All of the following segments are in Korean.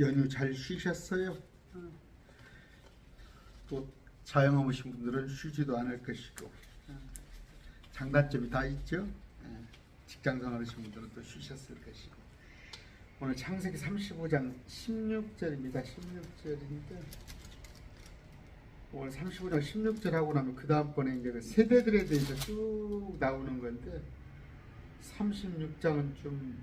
연휴 잘 쉬셨어요? 또 자영업 오신 분들은 쉬지도 않을 것이고 장단점이 다 있죠. 직장생활 하신 분들은 또 쉬셨을 것이고. 오늘 창세기 35장 16절입니다. 16절인데 오늘 35장 16절 하고 나면 그 다음번에 이제 그 세대들에 대해서 쭉 나오는 건데 36장은 좀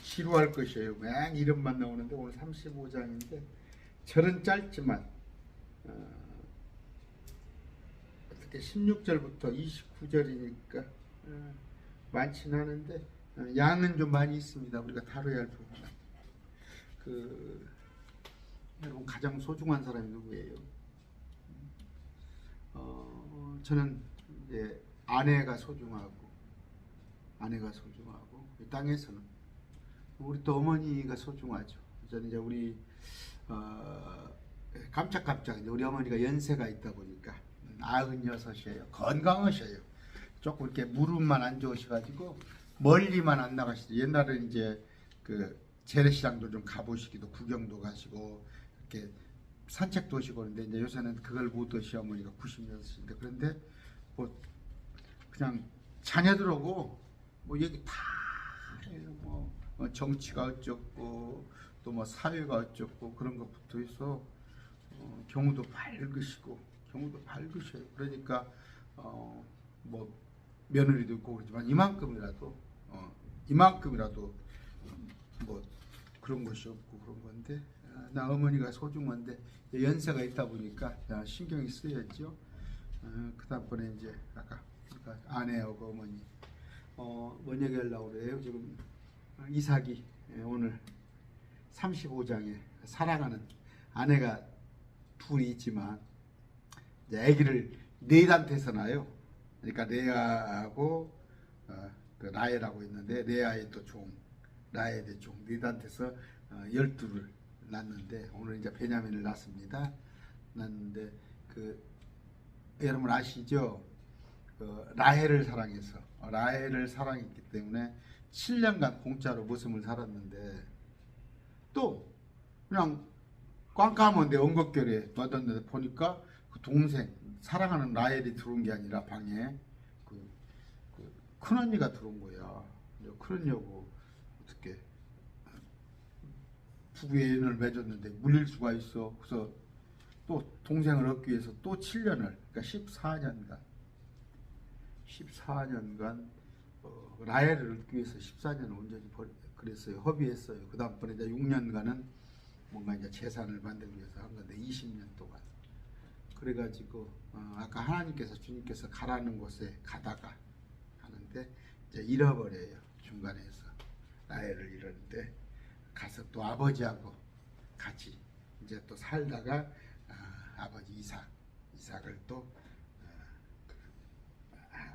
지루할 것이에요. 막 이름만 나오는데 오늘 35장인데 절은 짧지만 어떻게 16절부터 29절이니까 많지는 않은데 양은 좀 많이 있습니다. 우리가 다뤄야 할 부분은. 여러분 가장 소중한 사람이 누구예요? 저는 이제 아내가 소중하고 이 땅에서는 우리 또 어머니가 소중하죠. 저는 이제 우리 깜짝깜짝 우리 어머니가 연세가 있다 보니까 96이에요. 건강하셔요. 조금 이렇게 무릎만 안 좋으셔가지고 멀리만 안 나가시죠. 옛날에 이제 그 재래시장도 좀 가보시기도 구경도 가시고 이렇게 산책도 오시고 그런데 이제 요새는 그걸 못 오시 어머니가 96이신데 그런데 뭐 그냥 자녀들하고 뭐 얘기 다 해요. 뭐 정치가 어쩌고 또 뭐 사회가 어쩌고 그런 것부터 해서 경우도 밝으셔요. 그러니까 뭐 며느리도 있고 그렇지만 이만큼이라도 뭐 그런 것이 없고 그런 건데 나 어머니가 소중한데 연세가 있다 보니까 신경이 쓰였죠. 그 다음번에 이제 아까 아내하고 어머니 뭔 얘기하려고 그래요? 지금 이삭이 오늘 35장에 사랑하는 아내가 둘이 있지만 이제 아기를 넷한테서 낳아요. 그러니까 레아하고 그 라헬하고 있는데 레아의 또 종, 라헬의 종 넷한테서 12를 낳는데 오늘 이제 베냐민을 낳았는데 그 여러분 아시죠? 라헬을 사랑해서 라헬을 사랑했기 때문에 7년간 공짜로 모습을 살았는데 또 그냥 깜깜한데 언급결에 놔뒀는데 보니까 그 동생 사랑하는 라헬이 들어온 게 아니라 방에 그 큰언니가 들어온 거야. 큰언니하고 어떻게 부부의 연을 맺었는데 물릴 수가 있어. 그래서 또 동생을 얻기 위해서 또 7년을 그러니까 14년간 라헬을 얻기 위해서 14년을 온전히 그랬어요. 허비했어요. 그 다음번에 이제 6년간은 뭔가 이제 재산을 만들기 위해서 한 건데 20년 동안. 그래가지고 아까 하나님께서 주님께서 가라는 곳에 가다가 하는데 이제 잃어버려요. 중간에서 라헬을 잃었는데 가서 또 아버지하고 같이 이제 또 살다가 아버지 이삭을 또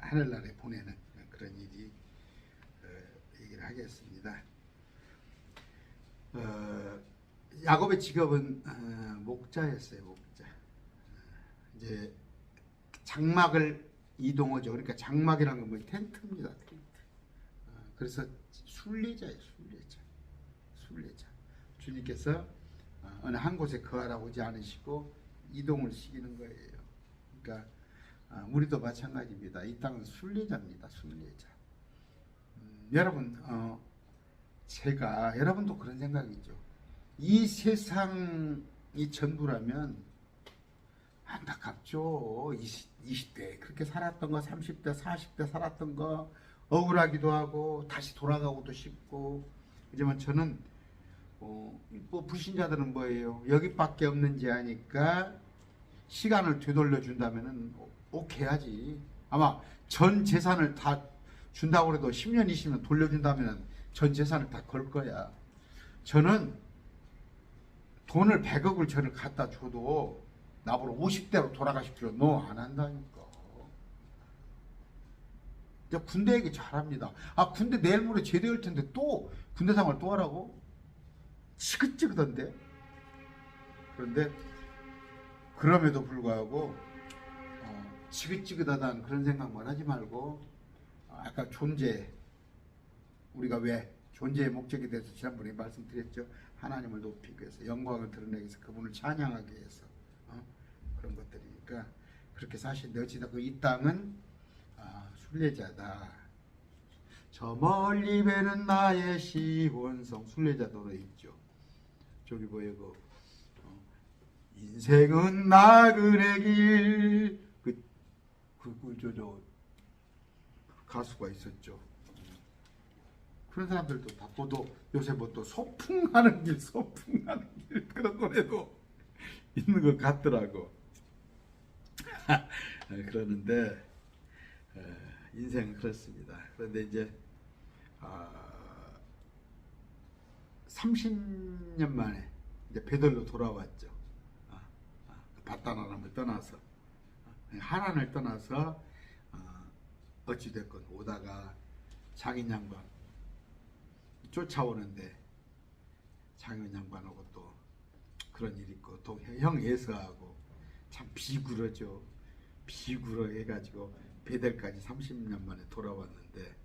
하늘나라에 보내는 그런 일이 얘기를 하겠습니다. 야곱의 직업은 목자였어요. 목자. 이제 장막을 이동하죠. 그러니까 장막이라는 건 뭐 텐트입니다. 텐트. 그래서 순례자예요. 순례자. 주님께서 어느 한 곳에 거하라고 오지 않으시고 이동을 시키는 거예요. 그러니까 우리도 마찬가지입니다. 이 땅은 순례자입니다. 순례자. 여러분 제가 여러분도 그런 생각이죠. 이 세상이 전부라면 안타깝죠. 20대 그렇게 살았던 거 30대 40대 살았던 거 억울하기도 하고 다시 돌아가고도 싶고 하지만 저는 뭐 불신자들은 뭐예요? 여기밖에 없는지 아니까 시간을 되돌려 준다면은 오케이 하지. 아마 전 재산을 다 준다고 해도 10년 20년 돌려준다면 전 재산을 다 걸 거야. 저는 돈을 100억을 저를 갖다 줘도 나보고 50대로 돌아가십시오. 너 안 한다니까. 군대 얘기 잘합니다. 군대 내일 모레 제대할 텐데 또 군대 생활 또 하라고? 지긋지긋한데. 그런데 그럼에도 불구하고 지긋지긋하다는 그런 생각만 하지 말고 아까 존재 우리가 왜 존재의 목적에 대해서 지난번에 말씀드렸죠. 하나님을 높이기 위해서 영광을 드러내기 위해서 그분을 찬양하기 위해서 그런 것들이니까 그렇게 사시는데 어찌됐든 이 땅은 순례자다. 저 멀리 배는 나의 시온성 순례자 노래 있죠. 저기 뭐예요 인생은 나그네 길 저 가수가 있었죠. 그런 사람들도 다 보도 요새 뭐 또 소풍하는 길 그런 노래도 있는 것 같더라고. 그러는데 인생은 그렇습니다. 그런데 이제 30년 만에 이제 베들로 돌아왔죠. 바다나람을 떠나서 하란을 떠나서 어찌됐건 오다가 장인 양반 쫓아오는데 장인 양반하고 또 그런 일이 있고 또 형 예서하고 참 비굴하죠. 비굴어 해가지고 베델까지 30년 만에 돌아왔는데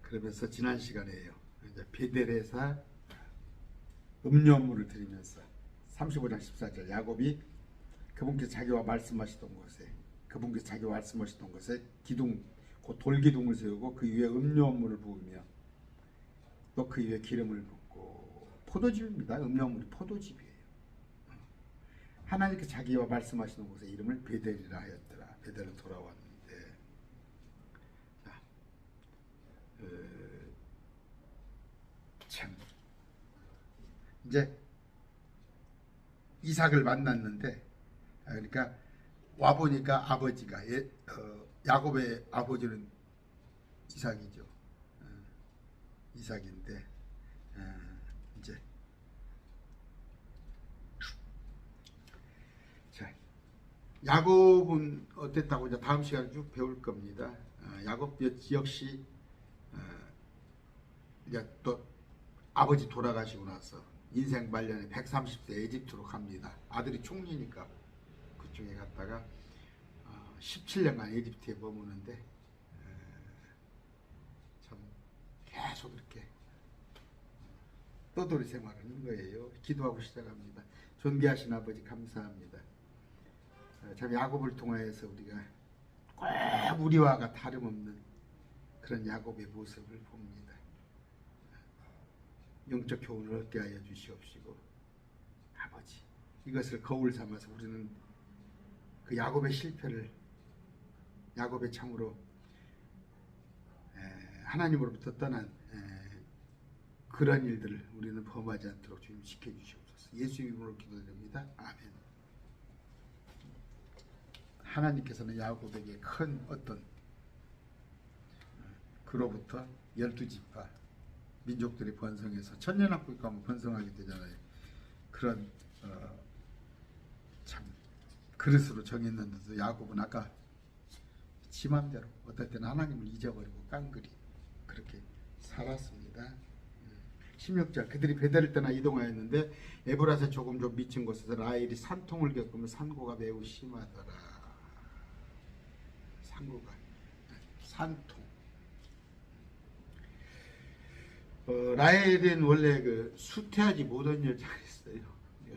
그러면서 지난 시간에요. 이제 베델에서 음료물을 드리면서 35장 14절 야곱이 그분께서 자기와 말씀하시던 곳에 기둥 곧 돌기둥을 세우고 그 위에 음료물을 부으며 또 그 위에 기름을 붓고 포도즙입니다. 음료물이 포도즙이에요. 하나님께 자기와 말씀하시는 곳에 이름을 베델이라 하였더라. 베델로 돌아왔는데 참 이제 이삭을 만났는데 그러니까 와 보니까 아버지가 야곱의 아버지는 이삭이죠. 이삭인데 이제 자 야곱은 어땠다고 이제 다음 시간에 쭉 배울 겁니다. 야곱 역시 이제 또 아버지 돌아가시고 나서 인생 말년에 130세 에집트로 갑니다. 아들이 총리니까 그쪽에 갔다가 17년간 에집트에 머무는데 참 계속 이렇게 떠돌이 생활하는 거예요. 기도하고 시작합니다. 존귀하신 아버지 감사합니다. 참 야곱을 통하여서 우리가 꼭 우리와가 다름없는 그런 야곱의 모습을 봅니다. 영적 교훈을 얻게 하여 주시옵시고 아버지 이것을 거울 삼아서 우리는 그 야곱의 실패를 야곱의 참으로 하나님으로부터 떠난 그런 일들을 우리는 범하지 않도록 주님 지켜주시옵소서. 예수 이름으로 기도드립니다. 아멘. 하나님께서는 야곱에게 큰 어떤 그로부터 12지파 민족들이 번성해서 천년왕국이 가면 번성하게 되잖아요. 그런 참 그릇으로 정했는데도 야곱은 아까 지 맘대로 어떨 때는 하나님을 잊어버리고 깡그리 그렇게 살았습니다. 16절 그들이 베델을 떠나 이동하였는데 에브라스에 조금 좀 미친 곳에서 라헬이 산통을 겪으며 산고가 매우 심하더라. 산고가 산통 라헬은 원래 그 수태하지 못한 여자였어요.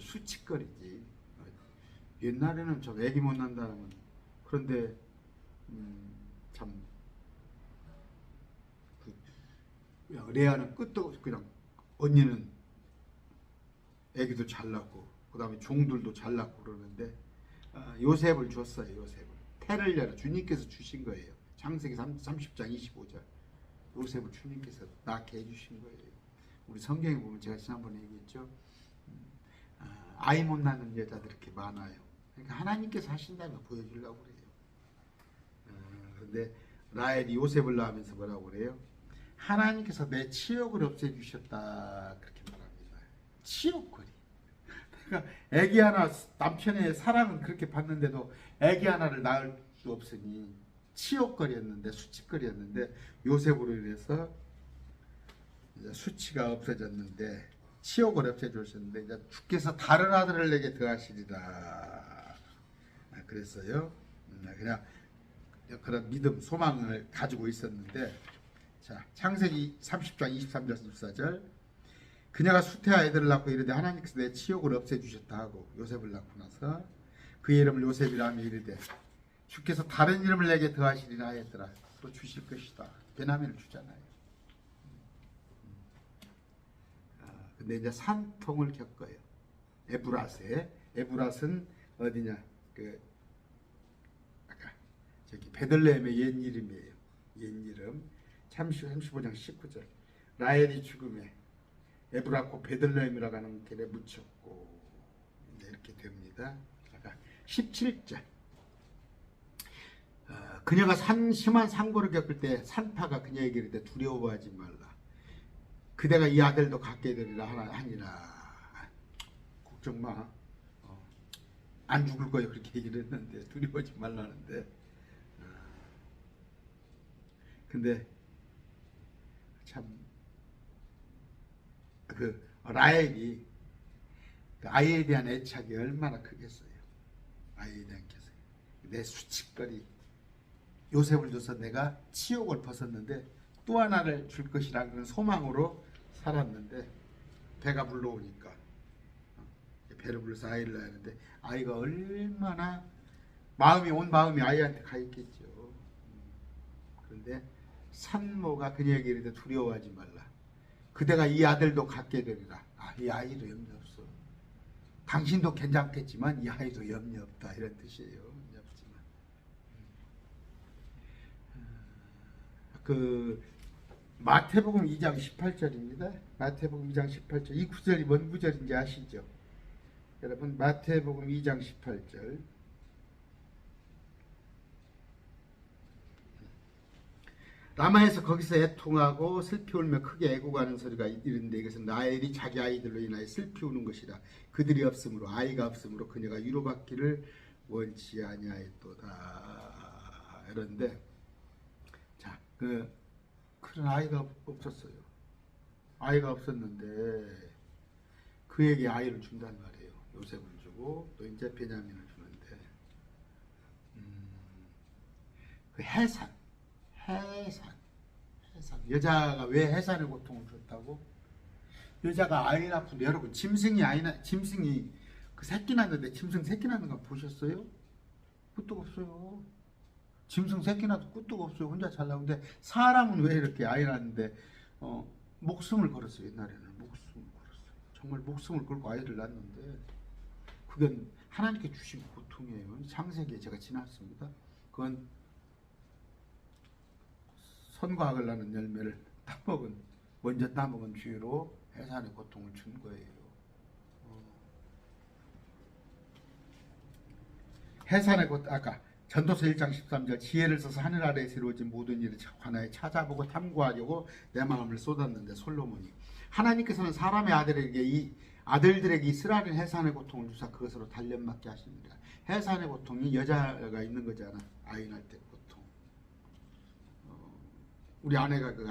수치거리지. 옛날에는 좀 애기 못 난다면 그런데 참 레아는 끝도 그냥 언니는 애기도 잘 낳고 그 다음에 종들도 잘 낳고 그러는데 요셉을 줬어요. 요셉을 태를 열어 주님께서 주신 거예요. 창세기 30장 25절 요셉을 주님께서 낳게 해주신 거예요. 우리 성경에 보면 제가 지난번에 얘기했죠. 아이 못 낳는 여자들 이렇게 많아요. 그러니까 하나님께서 하신다는 걸 보여주려고 그래요. 그런데 라헬이 요셉을 낳으면서 뭐라고 그래요? 하나님께서 내 치욕을 없애주셨다 그렇게 말합니다. 치욕거리. 그러니까 애기 하나 남편의 사랑은 그렇게 받는데도 애기 하나를 낳을 수 없으니 치욕거리였는데 수치거리였는데 요셉으로 인해서 이제 수치가 없어졌는데 치욕을 없애주셨는데 이제 주께서 다른 아들을 내게 더하시리라 그랬어요. 그냥 그런 믿음 소망을 가지고 있었는데 자, 창세기 30장 23절 24절. 그녀가 수태와 아이들을 낳고 이르되 하나님께서 내 치욕을 없애주셨다 하고 요셉을 낳고 나서 그의 이름을 요셉이라 하며 이르되 주께서 다른 이름을 내게 더하시리라 하였더라. 또 주실 것이다. 베냐민을 주잖아요. 근데 이제 산통을 겪어요. 에브라스에. 에브라스는 어디냐? 그 아까 저기 베들레헴의 옛 이름이에요. 옛 이름. 35장 19절. 라헬이 죽음에 에브라고 베들레헴이라고 하는 길에 묻혔고 이제 이렇게 됩니다. 아까 17절. 그녀가 심한 상고를 겪을 때 산파가 그녀에게 이르되 두려워하지 말라. 그대가 이 아들도 갖게 되리라 하니라. 걱정 마. 안 죽을 거예요. 그렇게 얘기를 했는데 두려워하지 말라는데. 근데 참 그 라헬이 그 아이에 대한 애착이 얼마나 크겠어요. 아이에 대한 애착. 내 수치거리 요셉을 줘서 내가 치욕을 벗었는데 또 하나를 줄 것이라는 그런 소망으로 살았는데 배가 불러오니까 배를 불러서 아이를 낳았는데 아이가 얼마나 온 마음이 아이한테 가 있겠죠. 그런데 산모가 그녀에게 이르되 두려워하지 말라. 그대가 이 아들도 갖게 되리라. 이 아이도 염려 없어. 당신도 괜찮겠지만 이 아이도 염려 없다. 이런 뜻이에요. 염려 없지만. 그 마태복음 2장 18절입니다. 마태복음 2장 18절. 이 구절이 뭔 구절인지 아시죠? 여러분 마태복음 2장 18절. 라마에서 거기서 애통하고 슬피 울며 크게 애고가는 소리가 이른데 이것은 라헬이 자기 아이들로 인하여 슬피 우는 것이라. 그들이 없으므로 아이가 없으므로 그녀가 위로받기를 원치 아니하였도다. 이런데 자, 그런 아이가 없었어요. 아이가 없었는데 그에게 아이를 준단 말이에요. 요셉을 주고 또 이제 베냐민을 주는데 그 해산 여자가 왜 해산의 고통을 줬다고? 여자가 아이 낳고 여러분 짐승이 그 새끼 낳는데 짐승 새끼 낳는 거 보셨어요? 끄떡 없어요. 짐승 새끼 낳도 끄떡 없어요. 혼자 잘 나오는데 사람은 왜 이렇게 아이 낳는데 목숨을 걸었어요. 옛날에는 목숨을 걸었어요. 정말 목숨을 걸고 아이를 낳는데 그건 하나님께 주신 고통이에요. 창세기에 제가 지났습니다. 그건 선과 악을 낳는 열매를 먼저 따먹은 죄로 해산의 고통을 준 거예요. 해산의 고통, 아까 전도서 1장 13절 지혜를 써서 하늘 아래에서 이루어진 모든 일을 하나에 찾아보고 탐구하려고 내 마음을 쏟았는데 솔로몬이 하나님께서는 사람의 아들들에게 이스라엘 해산의 고통을 주사 그것으로 단련받게 하십니다. 해산의 고통이 여자가 있는 거잖아. 아이 낳을 때 고통. 우리 아내가 그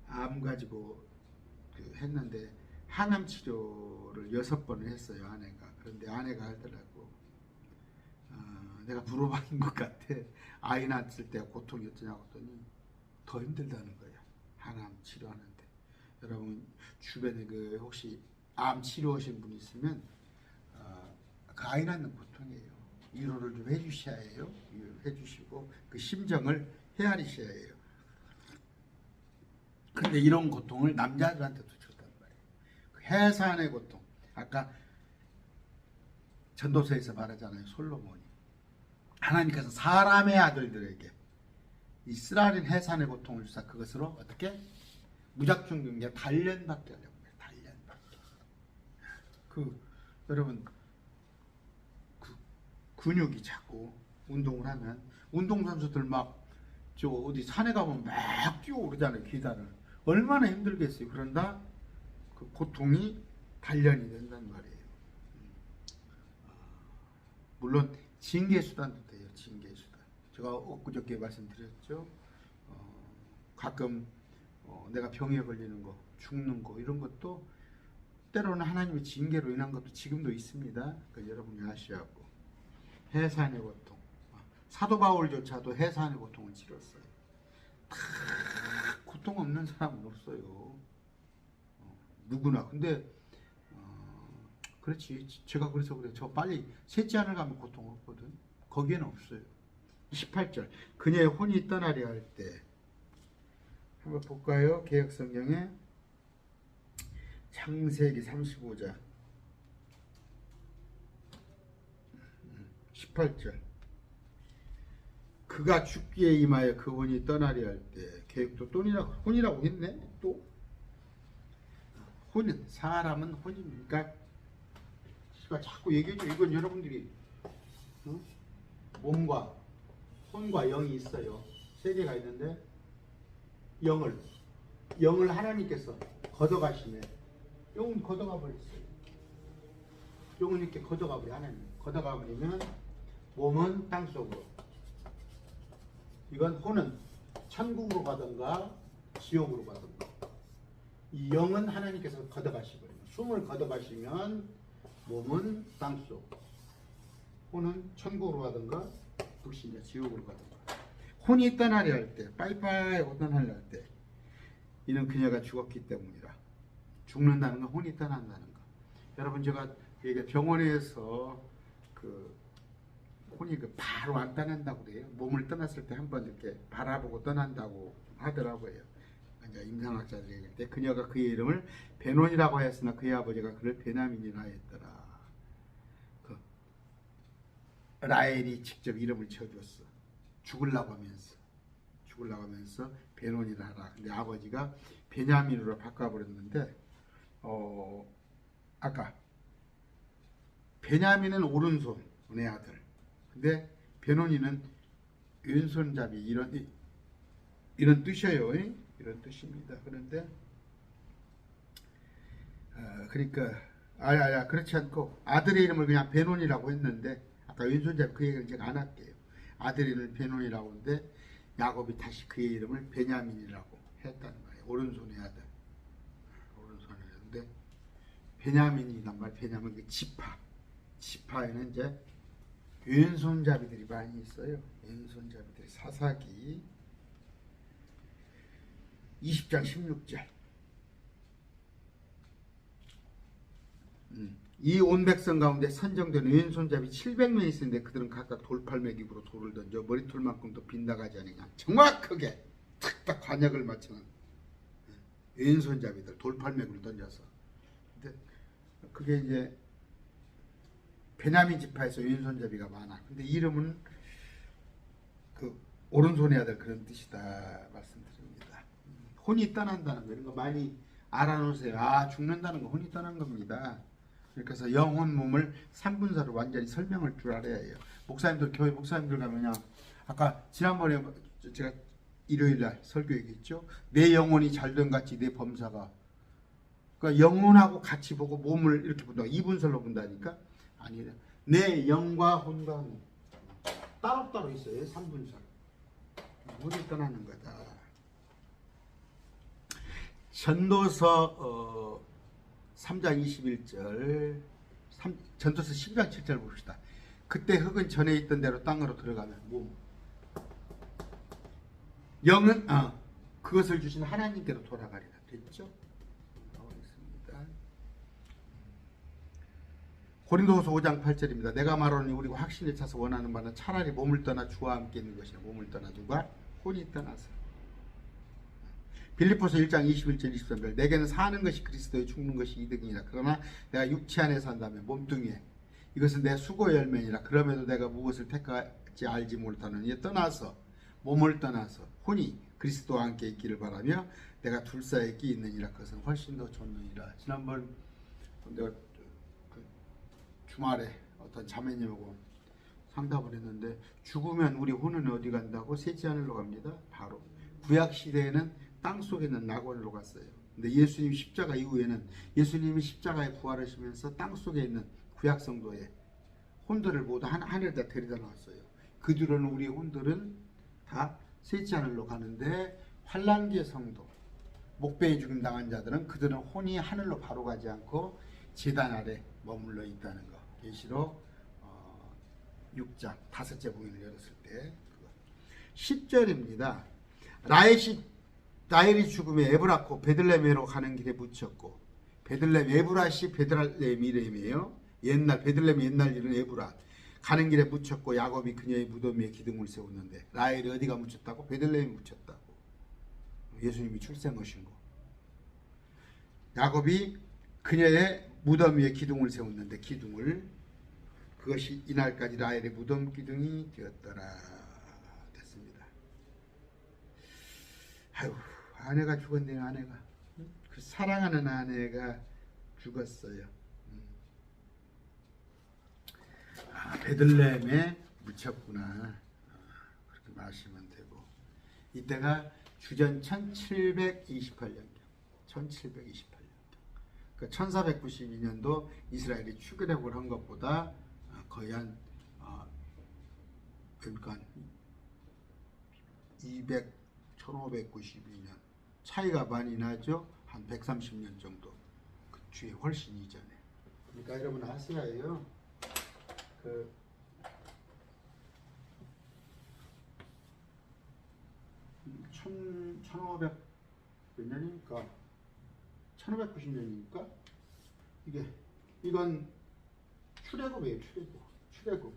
암 가지고 했는데 항암 치료를 6번을 했어요. 아내가. 그런데 아내가 하더라고. 내가 물어봤는 것 같아. 아이 낳았을 때 고통이 어떠냐고 했더니 더 힘들다는 거야. 항암 치료하는데. 여러분 주변에 그 혹시 암 치료하신 분 있으면 그 아이 낳는 고통이에요. 위로를 좀 해주셔야 해요. 해주시고 그 심정을 헤아리셔야 해요. 근데 이런 고통을 남자들한테도 줬단 말이에요. 그 해산의 고통. 아까 전도서에서 말하잖아요. 솔로몬이. 하나님께서 사람의 아들들에게 이스라엘 해산의 고통을 주사 그것으로 어떻게? 무작정 경계 단련받게 하려고 해요. 단련받게. 여러분 근육이 자꾸 운동을 하면 운동선수들 막 저 어디 산에 가면 막 뛰어오르잖아요. 계단을. 얼마나 힘들겠어요. 그런다 그 고통이 단련이 된단 말이에요. 물론 징계수단도 돼요. 징계수단. 제가 엊그저께 말씀드렸죠. 가끔 내가 병에 걸리는 거, 죽는 거 이런 것도 때로는 하나님의 징계로 인한 것도 지금도 있습니다. 그러니까 여러분이 아셔야 하고. 해산의 고통. 사도 바울조차도 해산의 고통을 치렀어요. 다 고통 없는 사람은 없어요. 누구나. 근데 그렇지. 제가 그래서 그래. 저 빨리 셋째 하늘 가면 고통 없거든. 거기에는 없어요. 18절. 그녀의 혼이 떠나려 할 때. 한번 볼까요? 개역성경에 창세기 35장 18절. 그가 죽기에 임하여 그 혼이 떠나려 할 때. 계획도 혼이라고 했네. 또 혼은 사람은 혼입니까? 제가 자꾸 얘기해줘. 이건 여러분들이 몸과 혼과 영이 있어요. 세 개가 있는데 영을 하나님께서 걷어가시네. 영은 걷어가 버렸어요. 영은 이렇게 걷어가 버려. 하나님 걷어가 버리면 몸은 땅속으로, 이건 혼은 천국으로 가든가 지옥으로 가든가. 이 영은 하나님께서 걷어가시거든요. 숨을 걷어가시면 몸은 땅속, 혼은 천국으로 가든가 불신자 지옥으로 가든가. 혼이 떠나려 할 때, 빠이빠이 하고 떠나려 할 때, 이는 그녀가 죽었기 때문이라. 죽는다는 건 혼이 떠난다는 거. 여러분, 제가 이게 병원에서 혼이 바로 안 떠난다고 그래요. 몸을 떠났을 때 한번 이렇게 바라보고 떠난다고 하더라고요. 이제 임상학자들이 얘기할 때, 그녀가 그의 이름을 베논이라고 하였으나 그의 아버지가 그를 베냐민이라 하였더라. 라헬이 직접 이름을 지어줬어. 죽으려고 하면서 베논이라 하라. 근데 아버지가 베냐민으로 바꿔버렸는데, 아까 베냐민은 오른손의 아들, 근데 베논이는 왼손잡이, 이런 뜻이에요. 이런 뜻입니다. 그런데 그러니까 그렇지 않고 아들의 이름을 그냥 베논이라고 했는데, 아까 왼손잡이 그 얘기는 제가 안 할게요. 아들의 이름을 베논이라고 하는데 야곱이 다시 그의 이름을 베냐민이라고 했다는 거예요. 오른손의 아들. 오른손의 아들인데 베냐민이란 말, 베냐민 그 지파에는 이제 왼손잡이들이 많이 있어요. 왼손잡이들이. 사사기 20장 16절. 이 온 백성 가운데 선정된 왼손잡이 700명이 있었는데 그들은 각각 돌팔매기구로 돌을 던져 머리털만큼도 빗나가지 않으냐. 정확하게 탁탁 관역을 맞추는 왼손잡이들, 돌팔매구를 던져서. 근데 그게 이제 베냐민 지파에서 왼손잡이가 많아. 근데 이름은 그 오른손의 아들, 그런 뜻이다 말씀드립니다. 혼이 떠난다는 거, 이런 거 많이 알아놓으세요. 죽는다는 거 혼이 떠난 겁니다. 그래서 영혼 몸을 3분사로 완전히 설명할 줄 알아야 해요. 목사님들, 교회 목사님들 가면, 아까 지난번에 제가 일요일날 설교 얘기했죠. 내 영혼이 잘된 같이 내 범사가, 그러니까 영혼하고 같이 보고 몸을 이렇게 본다. 2분설로 본다니까. 아니에요. 내 영과 혼과 몸 따로따로 있어요. 3분설. 물이 떠나는 거다. 전도서 3장 21절, 전도서 10장 7절 봅시다. 그때 흙은 전에 있던 대로 땅으로 들어가면 몸, 영은 그것을 주신 하나님께로 돌아가리라. 됐죠? 나와 있습니다. 고린도후서 5장 8절입니다. 내가 말하노니 우리가 확신에 차서 원하는 바는 차라리 몸을 떠나 주와 함께 있는 것이라. 몸을 떠나 누가? 혼이 떠나서. 빌립보서 1장 21절 23절. 내게는 사는 것이 그리스도의, 죽는 것이 이득이니라. 그러나 내가 육체 안에 산다면 몸뚱이에 이것은 내 수고의 열매니라. 그럼에도 내가 무엇을 택할지 알지 못하느니 떠나서, 몸을 떠나서 혼이 그리스도와 함께 있기를 바라며 내가 둘 사이에 있기 있느니라. 그것은 훨씬 더 좋느니라. 지난번 내가 주말에 어떤 자매님하고 상담을 했는데, 죽으면 우리 혼은 어디 간다고? 셋째 하늘로 갑니다. 바로 구약 시대에는 땅 속에 있는 낙원으로 갔어요. 근데 예수님 십자가 이후에는, 예수님이 십자가에 부활하시면서 땅 속에 있는 구약 성도의 혼들을 모두 하늘에다 데려다 놨어요. 그 뒤로는 우리 혼들은 다 셋째 하늘로 가는데, 환란기의 성도, 목배에 죽임 당한 자들은 그들은 혼이 하늘로 바로 가지 않고 제단 아래 머물러 있다는 거. 계시록 6장 5째 부인을 열었을 때 10절입니다. 라헬이 죽음에 에브라코 베들레헴으로 가는 길에 묻혔고, 베들레헴 에브라시 베들레헴 이름이에요. 옛날 베들레헴 옛날 이름 에브라. 가는 길에 묻혔고 야곱이 그녀의 무덤 위에 기둥을 세웠는데, 라헬이 어디가 묻혔다고? 베들레헴에 묻혔다고. 예수님이 출생하신 거. 야곱이 그녀의 무덤 위에 기둥을 세웠는데, 기둥을, 그것이 이날까지 라헬의 무덤 기둥이 되었더라. 됐습니다. 아유, 아내가 죽었네요. 아내가, 그 사랑하는 아내가 죽었어요. 베들레헴에 묻혔구나, 그렇게 마시면 되고. 이때가 주전 1728년경. 1728년. 그러니까 1492년도 이스라엘이 출애굽을 한 것보다 거의 한 그러니까 1592년 차이가 많이 나죠. 한 130년 정도 그 뒤에 훨씬 이전에. 그러니까 여러분 아셔야 해요. 그 1500 몇 년이니까 1590년이니까 이건 출애굽이에요. 출애굽.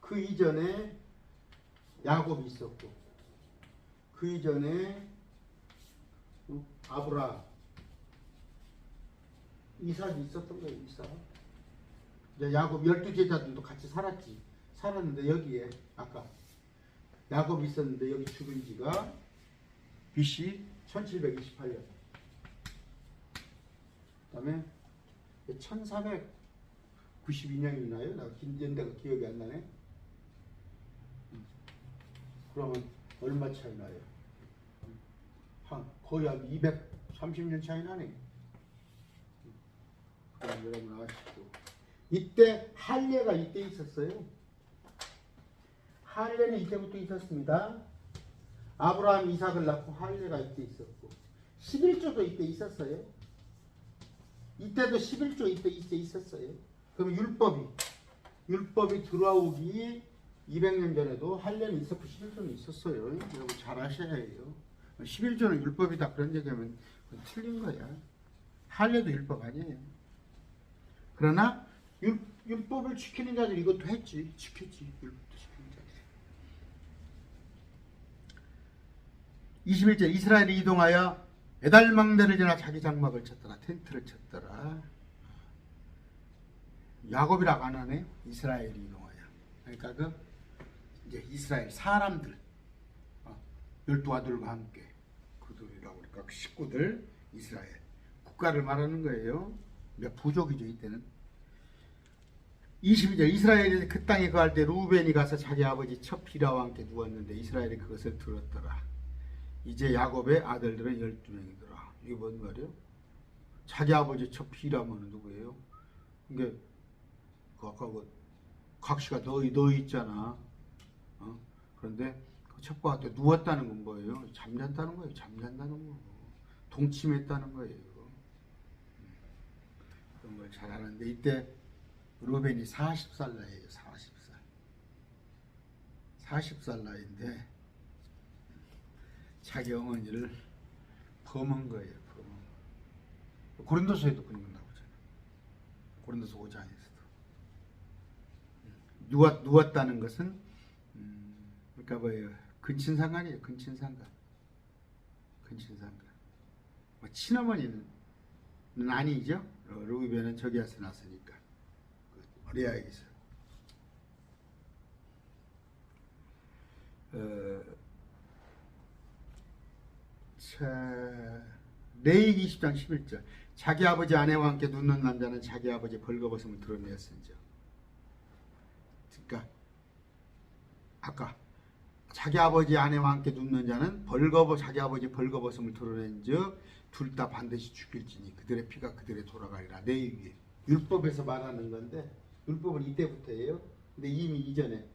그 이전에 야곱이 있었고, 그 이전에 아브라, 이삭이 있었던 거예요. 이삭. 이제 야곱 12제자들도 같이 살았는데 여기에 아까 야곱이 있었는데 여기 죽은 지가 BC 1728년. 그다음에 1492년이나요? 나 연대가 기억이 안 나네. 그러면 얼마 차이 나요? 거의 한 230년 차이 나네. 그럼 여러분 아시고, 이때 할례가 이때 있었어요. 할례는 이때부터 있었습니다. 아브라함 이삭을 낳고 할례가 이때 있었고, 11조도 이때 있었어요. 이때도 11조 이때 있었어요. 그럼 율법이 들어오기 200년 전에도 할례는 있었고 11조는 있었어요. 여러분 잘 아셔야 해요. 11조는 율법이다 그런 얘기하면 틀린 거야. 할례도 율법 아니에요. 그러나 율법을 지키는 자들 이것도 했지. 지켰지. 율법도 지키는 자들. 21절 이스라엘이 이동하여 에달망대를 지나 자기 장막을 쳤더라. 텐트를 쳤더라. 야곱이라고 안 하네. 이스라엘이 이동하여. 그러니까 이제 이스라엘 사람들, 12아들과 함께 그들이라고 그러니까 그 식구들, 이스라엘 국가를 말하는 거예요. 그러니까 부족이죠 이때는. 22절 이스라엘이 그 땅에 거할 때 루벤이 가서 자기 아버지 첫 비라와 함께 누웠는데 이스라엘이 그것을 들었더라. 이제 야곱의 아들들은 12명이더라. 이게 뭔 말이에요? 자기 아버지 첫 비라면 누구예요? 이게 아까 각시가 너희 있잖아. 그런데 그 첩보할 때 누웠다는 건 뭐예요? 잠잔다는 거예요. 잠잔다는 거. 동침했다는 거예요. 그런 걸 잘 아는데 이때 루벤이 40살 나이에요. 40살 나이인데 자기 어머니를 범한 거예요. 고린도서에도 그런 건 나오잖아요. 고린도서 5장에서도 누웠다는 것은 그러니까 뭐예요? 근친상간이에요. 근친상간. 뭐 친어머니는 아니죠. 루벤은 저기에서 났으니까 레아에게서. 레위기 20장 11절 자기 아버지 아내와 함께 눕는 남자는 자기 아버지 벌거벗음을 드러내었은즉. 그러니까 아까 자기 아버지 아내와 함께 눕는 자는 자기 아버지 벌거벗음을 드러낸즉 둘 다 반드시 죽일지니 그들의 피가 그들에 돌아가리라. 레위기 율법에서 말하는 건데 율법은 이때부터예요. 근데 이미 이전에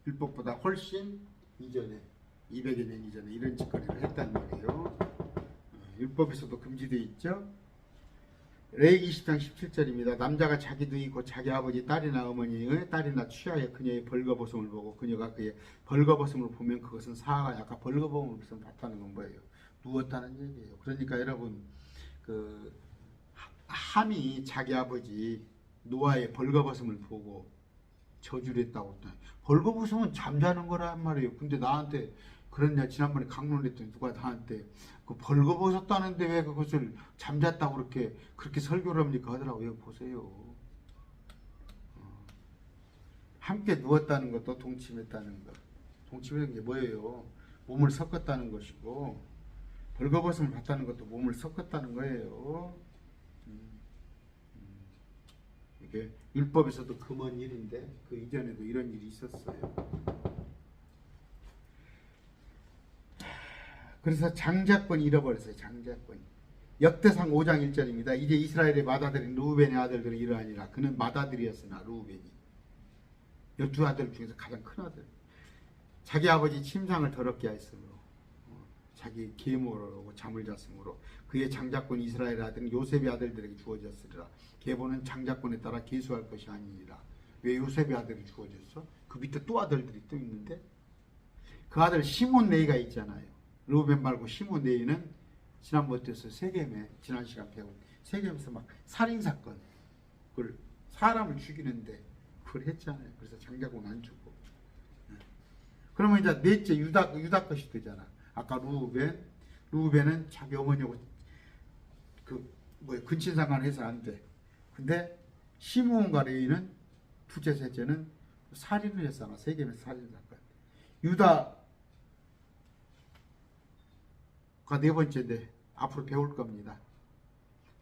율법보다 훨씬 이전에 200여 년 이전에 이런 짓거리를 했단 말이에요. 율법에서도 금지되어 있죠. 레위기 20장 17절입니다. 남자가 자기 누이 곧 자기 아버지 딸이나 어머니의 딸이나 취하여 그녀의 벌거벗음을 보고 그녀가 그의 벌거벗음을 보면 그것은 사하가 아까 벌거벗음을 봤다는 건 뭐예요? 누웠다는 얘기예요. 그러니까 여러분 그 함이 자기 아버지 노아의 벌거벗음을 보고 저주를 했다고 했다. 벌거벗으면 잠자는 거란 말이에요. 근데 나한테 그랬냐 지난번에 강론했더니 누가 나한테 그 벌거벗었다는데 왜 그것을 잠잤다고 그렇게 설교를 합니까 하더라고요. 보세요. 함께 누웠다는 것도 동침했다는 것. 동침이라는 게 뭐예요? 몸을 섞었다는 것이고 벌거벗음을 봤다는 것도 몸을 섞었다는 거예요. 이게 율법에서도 금한 일인데 그 이전에도 이런 일이 있었어요. 그래서 장자권이 잃어버렸어요. 장자권. 역대상 5장 1절입니다. 이제 이스라엘의 맏아들인 루우벤의 아들들은 이러하니라. 그는 맏아들이었으나 루우벤이 12아들 중에서 가장 큰 아들. 자기 아버지 침상을 더럽게 하였으므로 자기 계모로 잠을 잤으므로 그의 장자권이 이스라엘 아들은 요셉의 아들들에게 주어졌으리라. 계보는 장자권에 따라 계수할 것이 아니니라. 왜 요셉의 아들이 주어졌어? 그 밑에 또 아들들이 또 있는데 그 아들 시몬 레이가 있잖아요. 루벤 말고 시몬 레이는 지난번에서 세겜에 지난 시간 배운 세겜에서 막 살인사건 그걸 사람을 죽이는데 그걸 했잖아요. 그래서 장자권 안 죽고 그러면 이제 넷째 유다 것이 되잖아. 아까 루벤은 자기 어머니하고 근친상간 해서 안 돼. 근데 시므온과 레위는 둘째 셋째는 살인을 했잖아. 세겜에서 살인사건. 유다가 네 번째인데 앞으로 배울 겁니다.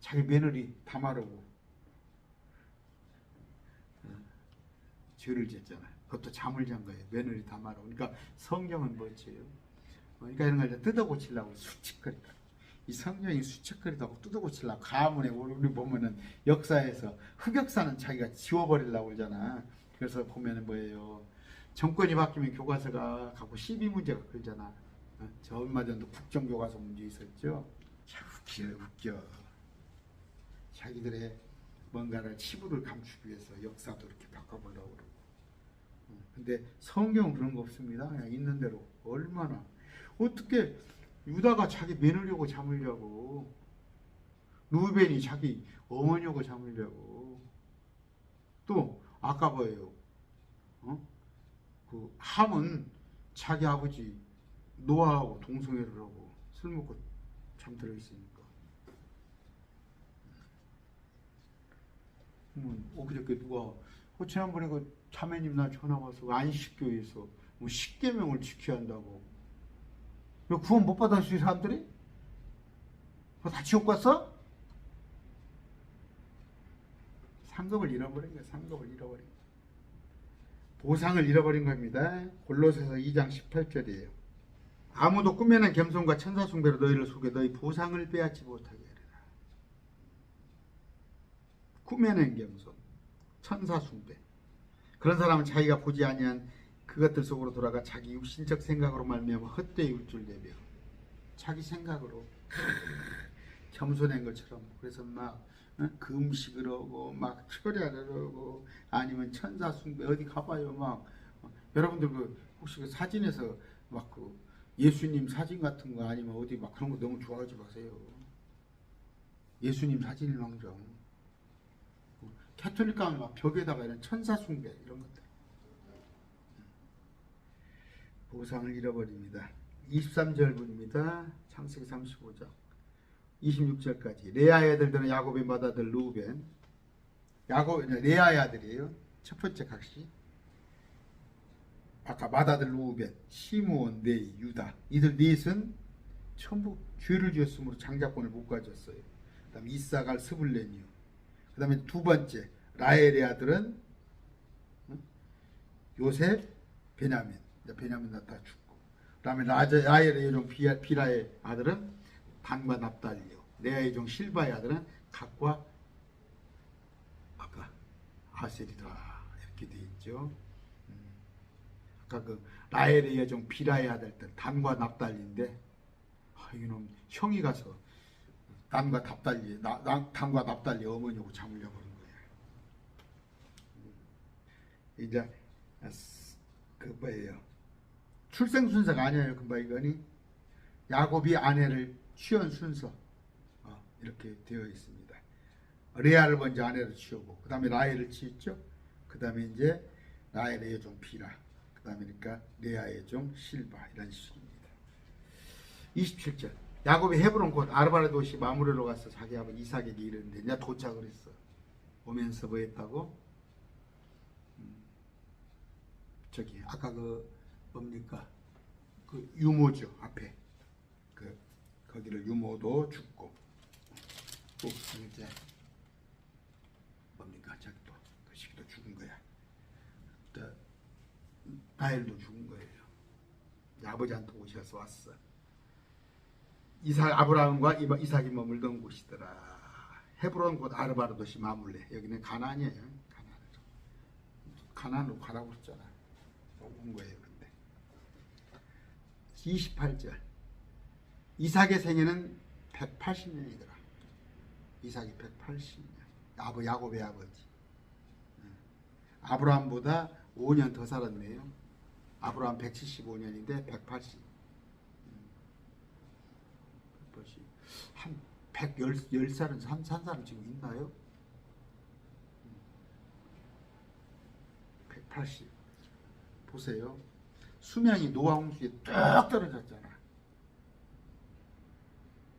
자기 며느리 다마르고 죄를 졌잖아요. 그것도 잠을 잔 거예요. 며느리 다마르. 그러니까 성경은 뭐지요? 그러니까 이런 걸 뜯어고치려고 수치거리다. 이 성경이 수치거리다고 뜯어고치려고 가문에 우리 보면은 역사에서 흑역사는 자기가 지워버리려고 그러잖아. 그래서 보면은 뭐예요? 정권이 바뀌면 교과서가 갖고 시비 문제가 걸잖아. 저 얼마 전도 국정교과서 문제 있었죠. 참 웃겨. 자기들의 뭔가를 치부를 감추기 위해서 역사도 이렇게 바꿔보려고 그러고. 근데 성경은 그런 거 없습니다. 그냥 있는 대로 얼마나 어떻게 유다가 자기 며느리하고 잠을 자고 루벤이 자기 어머니하고 잠을 자고 또 아까 뭐예요? 그 함은 자기 아버지 노아하고 동성애를 하고 술 먹고 잠들어 있으니까. 엊그저께 누가 지난번에 그 자매님 나 전화 와서 안식교에서 뭐 십계명을 지켜야 한다고. 왜 구원 못 받았어요 사람들이? 다 지옥 갔어? 상급을 잃어버린 거야. 상급을 잃어버린 거야. 보상을 잃어버린 겁니다. 골로새서 2장 18절이에요. 아무도 꿈에는 겸손과 천사 숭배로 너희를 속여 너희 보상을 빼앗지 못하게 하리라. 꿈에는 겸손, 천사 숭배. 그런 사람은 자기가 보지 아니한 그것들 속으로 돌아가 자기 육신적 생각으로 말미암아 헛되이 울줄 내며 자기 생각으로 겸손한 것처럼 그래서 막 금식을 하고 막 철야를 하고 아니면 천사 숭배 어디 가봐요 막 여러분들 혹시 그 사진에서 막 그 예수님 사진 같은 거 아니면 어디 막 그런 거 너무 좋아하지 마세요. 예수님 사진일망정 캐톨릭 가면 막 벽에다가 이런 천사 숭배 이런 것들 보상을 잃어버립니다. 23절입니다. 창세기 35장 26절까지 레아의 아들들은 야곱의 맏아들 루벤 레아의 아들이에요. 첫 번째 각시 아까 맏아들 루벤, 시므온, 네이, 유다 이들 넷은 전부 죄를 지었으므로 장자권을 못 가졌어요. 그 다음에 이사갈, 스불렌이요. 그 다음에 두 번째 라헬의 아들은 요셉, 베냐민 다 죽고 그 다음에 라헬의 여종 비라의 아들은 단과 납달리요. 레아의 종 실바의 아들은 각과 아까 아셀이다 이렇게 되어 있죠. 아까 그 라헬의 여종 비라의 아들들 단과 납달리인데 이놈 형이 가서 남과 답달리 남과 납달리 어머니하고 잠을 자버린 거야. 이제 그 뭐예요? 출생 순서가 아니에요. 금방 이거니 야곱이 아내를 취한 순서 이렇게 되어 있습니다. 레아를 먼저 아내를 취하고 그 다음에 라헬을 취했죠. 그 다음에 이제 라헬의 종 비라, 그 다음에 그러니까 레아의 종 실바 이런 식입니다. 27절 야곱이 헤브론 곧 아르바의 도시 마므르로 가서 자기 아버지 이삭에게 이르는데 이제 도착을 했어. 오면서 뭐 했다고? 저기 아까 그 뭡니까? 그 유모죠 앞에 그 거기를 유모도 죽고 또 이제 뭡니까? 저기 또 그 시기도 죽은 거야. 또 라헬도 죽은 거예요. 아버지한테 오셔서 왔어. 아브라함과 이삭이 머물던 곳이더라. 헤브론 곧 아르바르 도시 마물레. 여기는 가나안이에요. 가나안으로 가라고 했잖아. 온 거예요. 근데 28절 이삭의 생애는 180년이더라. 이삭이 180년. 야곱의 아버지. 아브라함보다 5년 더 살았네요. 아브라함 175년인데 180. 한 110살은 산 사람 지금 있나요? 180. 보세요. 수명이 노아 홍수에 뚝 떨어졌잖아.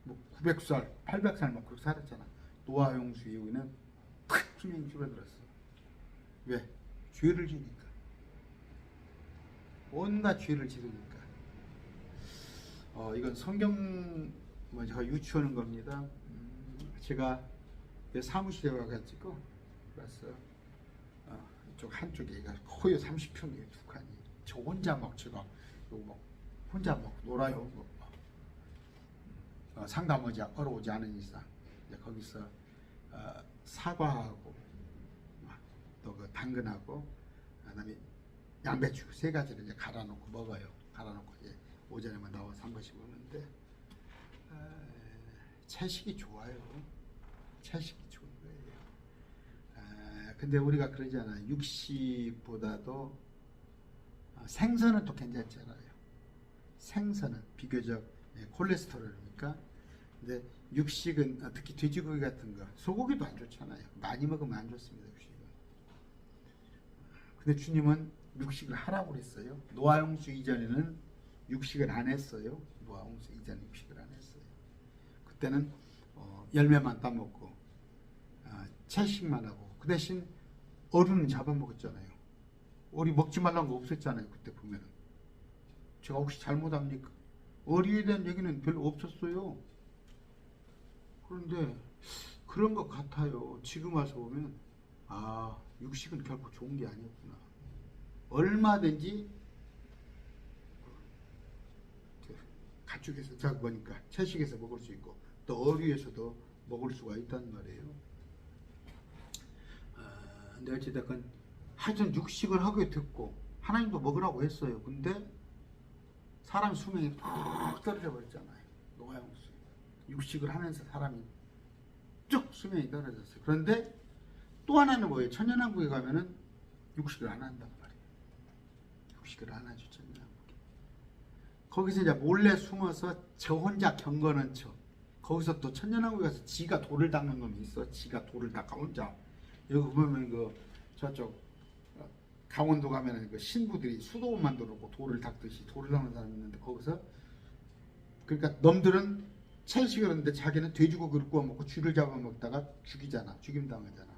뭐 900살, 800살 막 그렇게 살았잖아. 노아 홍수 이후에는 팍 수명이 줄어들었어. 왜? 죄를 지니까. 온갖 죄를 지르니까. 이건 성경 제가 유추하는 겁니다. 제가 사무실에 와가지고 봤어요. 이쪽 한쪽에 거의 30평이에요. 두 칸이. 저 혼자 막 제가 혼자 막 놀아요. 상담하지 어려우지 않은 이상 거기서 사과하고 또 그 당근하고 그다음에 양배추 세 가지를 이제 갈아놓고 먹어요. 갈아놓고 이제 오전에만 나와서 한 번씩 먹는데 채식이 좋아요. 채식이 좋은 거예요. 근데 우리가 그러잖아요. 육식보다도 생선은 또 괜찮잖아요. 생선은 비교적 콜레스테롤이니까. 근데 육식은 특히 돼지고기 같은 거, 소고기도 안 좋잖아요. 많이 먹으면 안 좋습니다. 육식은. 근데 주님은 육식을 하라고 그랬어요. 노아 홍수 이전에는 육식을 안 했어요. 노아 홍수 이전에 육식을 안 했어요. 그때는 열매만 따먹고 채식만 하고 그 대신 어류는 잡아먹었잖아요. 어류 먹지 말라는 거 없었잖아요. 그때 보면은. 제가 혹시 잘못합니까? 어류에 대한 얘기는 별로 없었어요. 그런데 그런 것 같아요. 지금 와서 보면 육식은 결코 좋은 게 아니었구나. 얼마든지 가축에서 자 보니까 채식에서 먹을 수 있고 또 어류에서도 먹을 수가 있단 말이에요. 근데 어찌됐건 하여튼 육식을 하게 됐고 하나님도 먹으라고 했어요. 근데 사람 수명이 푹 떨어져 버렸잖아요. 노아 홍수. 육식을 하면서 사람이 쭉 수명이 떨어졌어요. 그런데 또 하나는 뭐예요? 천년왕국에 가면은 육식을 안 한단 말이에요. 육식을 안 하죠. 천년왕국에. 거기서 이제 몰래 숨어서 저 혼자 경건한 척. 거기서 또 천년왕국에 가서 지가 돌을 닦는 놈이 있어. 지가 돌을 닦아 혼자. 여기 보면 그 저쪽 강원도 가면은 그 신부들이 수도원 만들고 돌을 닦듯이 돌을 닦는 사람이 있는데 거기서 그러니까 놈들은 채식을 하는데 자기는 돼지고기를 구워 먹고 쥐를 잡아 먹다가 죽이잖아. 죽임 당하잖아.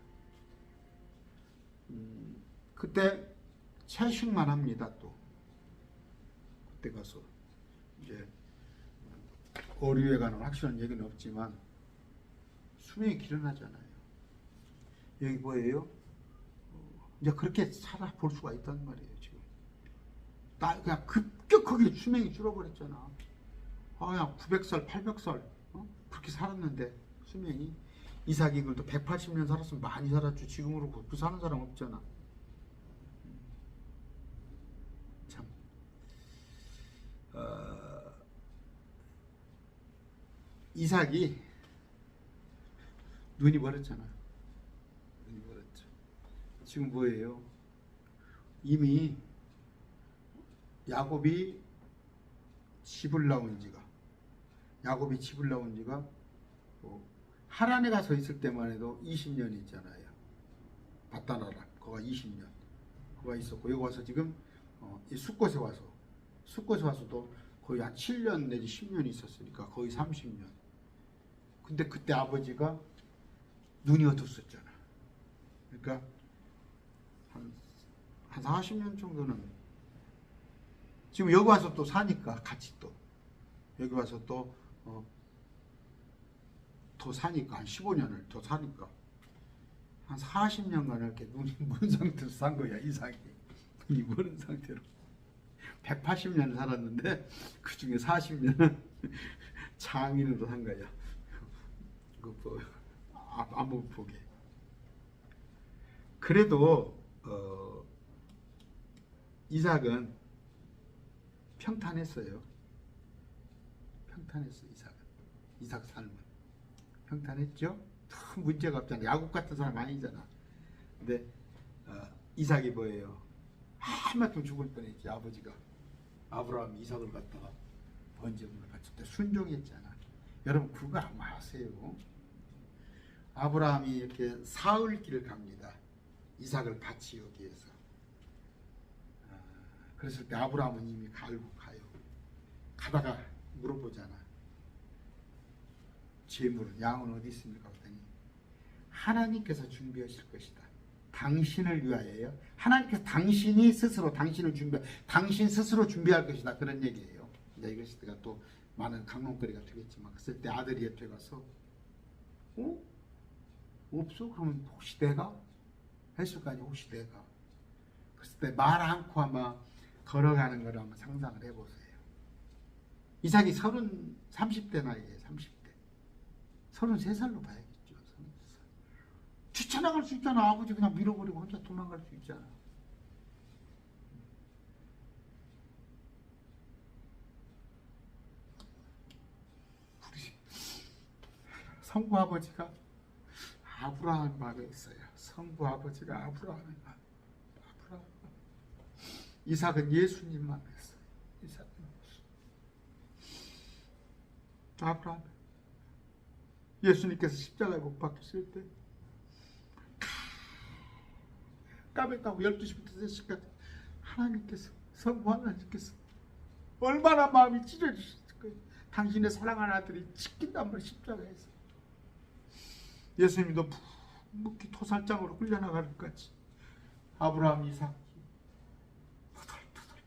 그때 채식만 합니다. 또 그때 가서 이제 어류에 관한 확실한 얘기는 없지만 수명이 길어나잖아요. 여기 뭐예요? 이제 그렇게 살아볼 수가 있단 말이에요. 지금 그냥 급격하게 수명이 줄어버렸잖아. 그냥 900살, 800살 그렇게 살았는데 수명이 이삭이 그래도 180년 살았으면 많이 살았죠. 지금으로 그 사는 사람 없잖아. 참 이삭이 눈이 멀었잖아. 눈이 멀었죠. 지금 뭐예요? 이미 야곱이 집을 나온 지가 하란에 가서 있을 때만 해도 20년이 있잖아요. 바다나라 거가 20년 거가 있었고, 여기 와서 지금 이 숫곳에 와서도 거의 한 7년 내지 10년이 있었으니까 거의 30년. 근데 그때 아버지가 눈이 어둡었잖아. 그러니까 한 40년 정도는 지금 여기 와서 또 사니까 같이 또 여기 와서 또 더 사니까 한 15년을 더 사니까 한 40년간 이렇게 눈이 먼 상태로 산 거야. 이삭이 눈이 먼 상태로 180년 살았는데 그 중에 40년은 장인으로 산 거야. 그 아무 보게. 그래도 이삭은 평탄했어요. 이삭 삶은 평탄했죠. 큰 문제가 없잖아. 야곱 같은 사람 아니잖아. 근데 이삭이 뭐예요? 한마디면 죽을 뻔했지. 아버지가 아브라함이 이삭을 갖다가 번제물을 바칠 때 순종했잖아. 여러분 그거 아마 아세요? 아브라함이 이렇게 사흘 길을 갑니다. 이삭을 바치기 위해서. 그랬을 때 아브라함은 이미 갈고 가요. 가다가 물어보잖아. 재물은, 양은 어디 있습니까? 그랬더니 하나님께서 준비하실 것이다. 당신을 위하여요. 하나님께서 당신 스스로 준비할 것이다. 그런 얘기예요. 이제 이것이 또 많은 강론거리가 되겠지만, 그랬을 때 아들이 옆에 가서 없어? 그러면 혹시 내가? 했을 거 아니야. 혹시 내가? 그랬을 때 말 않고 아마 걸어가는 걸 한번 상상을 해보세요. 이삭이 30대 나이에 30대. 33살로 봐야겠죠. 33살. 뛰쳐나갈 수 있잖아. 아버지 그냥 밀어버리고 혼자 도망갈 수 있잖아. 우리 성부 아버지가 아브라함 마음에 있어요. 성부 아버지가 아브라함. 이삭은 예수님 마음에 있어요. 아브라함. 예수님께서 십자가에 못 박히실 때 까맣다고 12시부터 3시까지 하나님께서, 성부 하나님께서 얼마나 마음이 찢어지실 거예요. 당신의 사랑하는 아들이 찢긴단 말이에요. 십자가에서. 예수님도 묵묵히 토살장으로 끌려나가는 것까지 아브라함, 이삭이 터덜터덜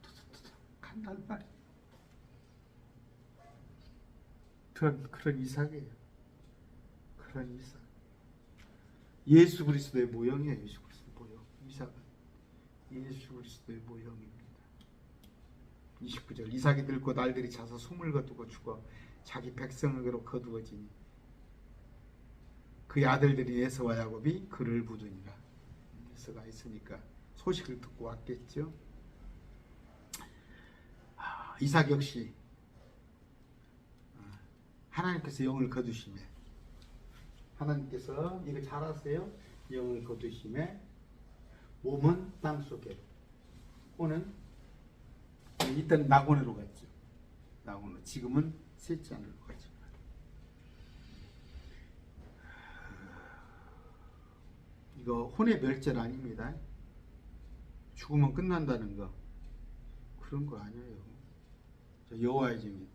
간단 말이에요. 그런 이삭이에요. 그런 이삭. 예수 그리스도의 모형이에요. 예수 그리스도의 모형. 이삭은 예수 그리스도의 모형입니다. 29절 이삭이 늙고 날들이 차서 숨을 거두고 죽어 자기 백성에게로 거두어지니 그의 아들들이 에서와 야곱이 그를 부르니라. 에서가 있으니까 소식을 듣고 왔겠죠. 이삭 역시 하나님께서 영을 거두심에, 하나님께서 이거 잘 아세요? 영을 거두심에 몸은 땅속에, 오는 이때는 낙원으로 갔죠. 낙원으로. 지금은 셋째 하늘로 가죠. 이거 혼의 멸절 아닙니다. 죽으면 끝난다는 거 그런 거 아니에요. 여호와의 증인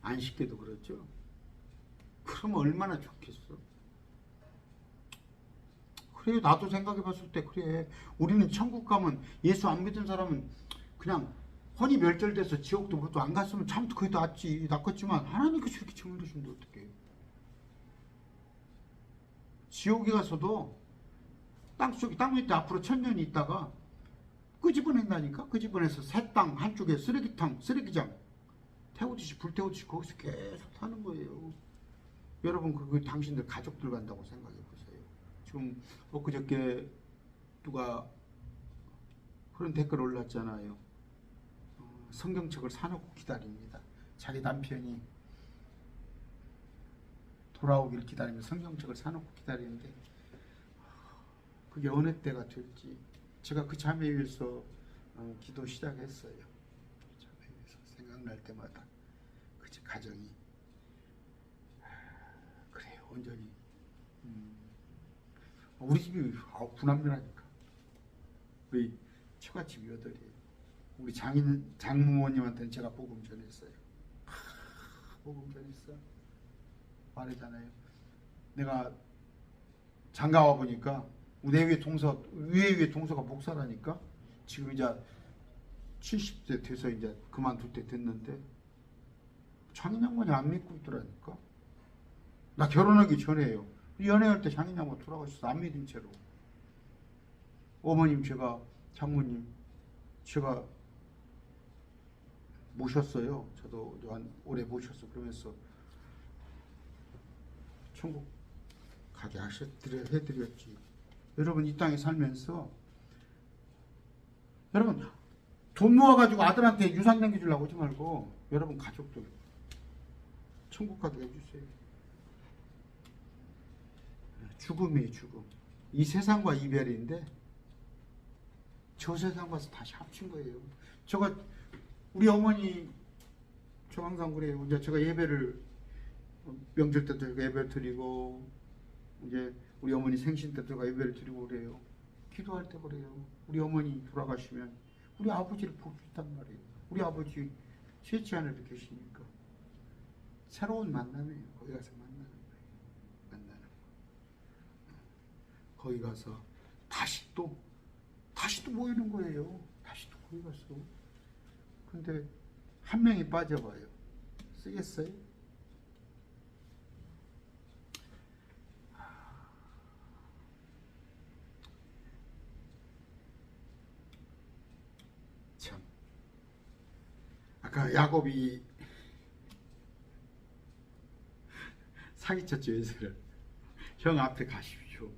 안식계도 그렇죠. 그럼 얼마나 좋겠어. 그래, 나도 생각해 봤을 때 그래. 우리는 천국 가면 예수 안 믿은 사람은 그냥 혼이 멸절돼서 지옥도 그것도 안 갔으면 참 그게 낫겠지만 하나님께서 이렇게 정해주시는데 어떡해. 지옥에 가서도 땅 밑에 앞으로 1000년이 있다가 끄집어낸다니까. 끄집어내서 새 땅 한쪽에 쓰레기장 태우듯이 불태우듯이 거기서 계속 사는 거예요. 여러분 그 당신들 가족들 간다고 생각해 보세요. 지금 엊그저께 누가 그런 댓글 올랐잖아요. 성경책을 사놓고 기다립니다. 자기 남편이 돌아오기를 기다리며 성경책을 사놓고 기다리는데 그게 어느 때가 될지 제가 그 자매 위해서 기도 시작했어요. 자매 위해서 생각날 때마다 그 가정이 그래요. 온전히 우리 집이 9남매라니까. 우리 처갓집이 8이에요. 우리 장모님한테는 제가 복음 전했어요. 복음 전했어. 말했잖아요. 내가 장가 와 보니까 내 위에 동서가 목사라니까. 지금 이제 70대 돼서 이제 그만둘 때 됐는데 장인 양반이 안 믿고 있더라니까. 나 결혼하기 전에요. 연애할 때 장인 양반 돌아가셔서 안 믿은 채로. 어머님 장모님 제가 모셨어요. 저도 한 오래 모셨어. 그러면서 천국 가게 해드렸지. 여러분 이 땅에 살면서 여러분 돈 모아가지고 아들한테 유산 남겨주려고 하지 말고 여러분 가족들 천국 가게 해주세요. 죽음이에요. 죽음. 이 세상과 이별인데 저 세상 가서 다시 합친 거예요. 우리 어머니 저 항상 그래요. 이제 제가 예배를 명절 때도 예배를 드리고 이제 우리 어머니 생신 때도 예배를 드리고 그래요. 기도할 때 그래요. 우리 어머니 돌아가시면 우리 아버지를 볼 수 있단 말이에요. 우리 아버지 셋째 하늘에 계시니까 새로운 만남이에요. 거기 가서 만나는 거예요. 거기 가서 다시 또 모이는 거예요. 다시 또 거기 가서. 근데 한 명이 빠져봐요. 쓰겠어요? 참. 아까 야곱이 사기쳤죠. 에서를. 형 앞에 가십시오.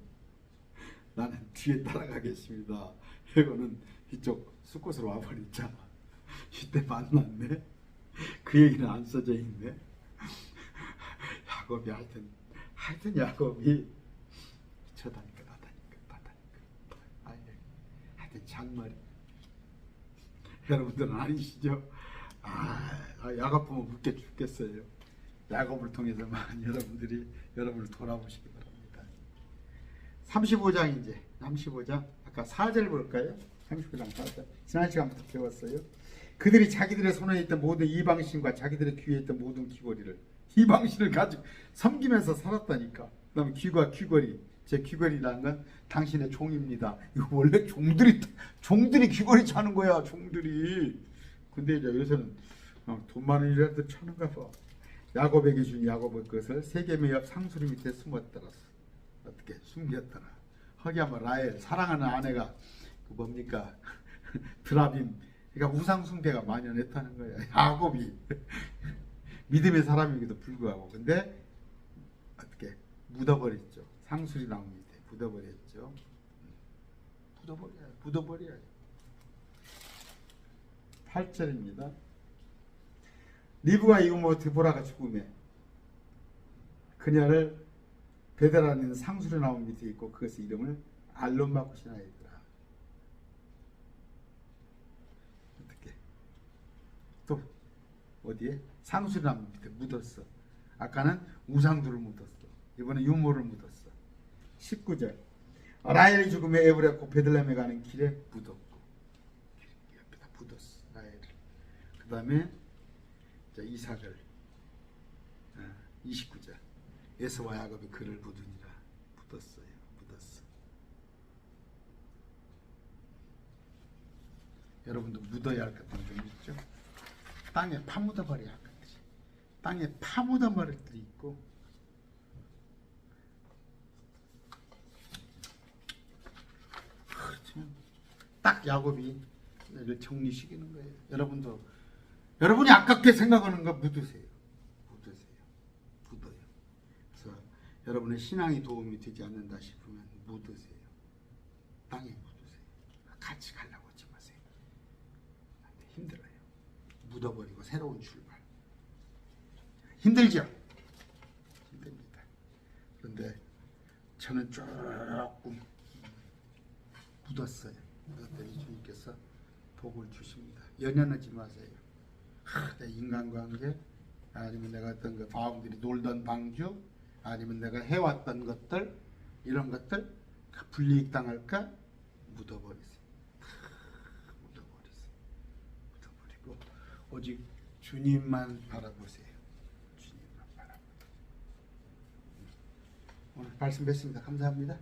나는 뒤에 따라가겠습니다. 이거는 이쪽 숲곳으로 와버렸잖아. 이때 만났네. 그 얘기는 안 써져 있네. 야곱이 하여튼 야곱이 저다니까 나다니까. 하여튼 장말이. 여러분들은 아니시죠? 야곱 보면 웃겨 죽겠어요. 야곱을 통해서만 여러분을 돌아보시기 바랍니다. 35장 이제 35장 아까 4절 볼까요? 39장 4절 지난 시간부터 배웠어요. 그들이 자기들의 손에 있던 모든 이방신과 자기들의 귀에 있던 모든 귀걸이를 이방신을 가지고 섬기면서 살았다니까. 그다음에 귀과 귀걸이. 제 귀걸이라는 건 당신의 종입니다. 이거 원래 종들이 귀걸이 차는 거야. 종들이. 근데 이제 요새는 돈 많은 일이라도 차는가 봐. 야곱에게 준 야곱의 것을 세겜의 옆 상수리 밑에 숨었더라. 어떻게 숨겼더라. 거기 한번 라헬 사랑하는 아내가 그 뭡니까 드라빔. 그러니까 우상 숭배가 만연했다는 거야. 야곱이 믿음의 사람이기도 불구하고. 근데 어떻게 묻어버렸죠. 상수리 나무 밑에 묻어버렸죠. 묻어버려요. 8절입니다. 리브가 이고모 드보라가 죽음에 그녀를 베델라는 상수리 나무 밑에 있고 그것의 이름을 알론바쿠시나 했더라. 어떻게 또 어디에? 상수리 나무 밑에 묻었어. 아까는 우상들을 묻었어. 이번에 유모를 묻었어. 19절 라헬이 죽음에 에브라고 베들레헴에 가는 길에 묻었고 옆에다 묻었어. 라헬을. 그 다음에 이삭을 29절 에서와 야곱이 그를 묻으니라. 묻었어. 여러분도 묻어야 할 것들 좀 있죠. 땅에 파묻어버려야 할 것들이. 땅에 파묻어버릴 것들이 있고 그렇지만 딱 야곱이 정리시키는 거예요. 여러분이 아깝게 생각하는 거 묻으세요. 묻어요. 그래서 여러분의 신앙이 도움이 되지 않는다 싶으면 묻으세요. 땅에 묻으세요. 같이 가려고 하지 마세요. 힘들어요. 묻어버리고 새로운 출발. 힘들죠? 힘듭니다. 저는 조금 묻었어요. 묻었더니 주님께서 복을 주십니다. 연연하지 마세요. 내 인간관계, 아니면 내가 어떤 그 바움들이 놀던 방주, 아니면 내가 해왔던 것들, 이런 것들 불이익 당할까 묻어버리세요. 묻어버리고 오직 주님만 바라보세요. 주님만 바라보세요. 오늘 말씀 뵙습니다. 감사합니다.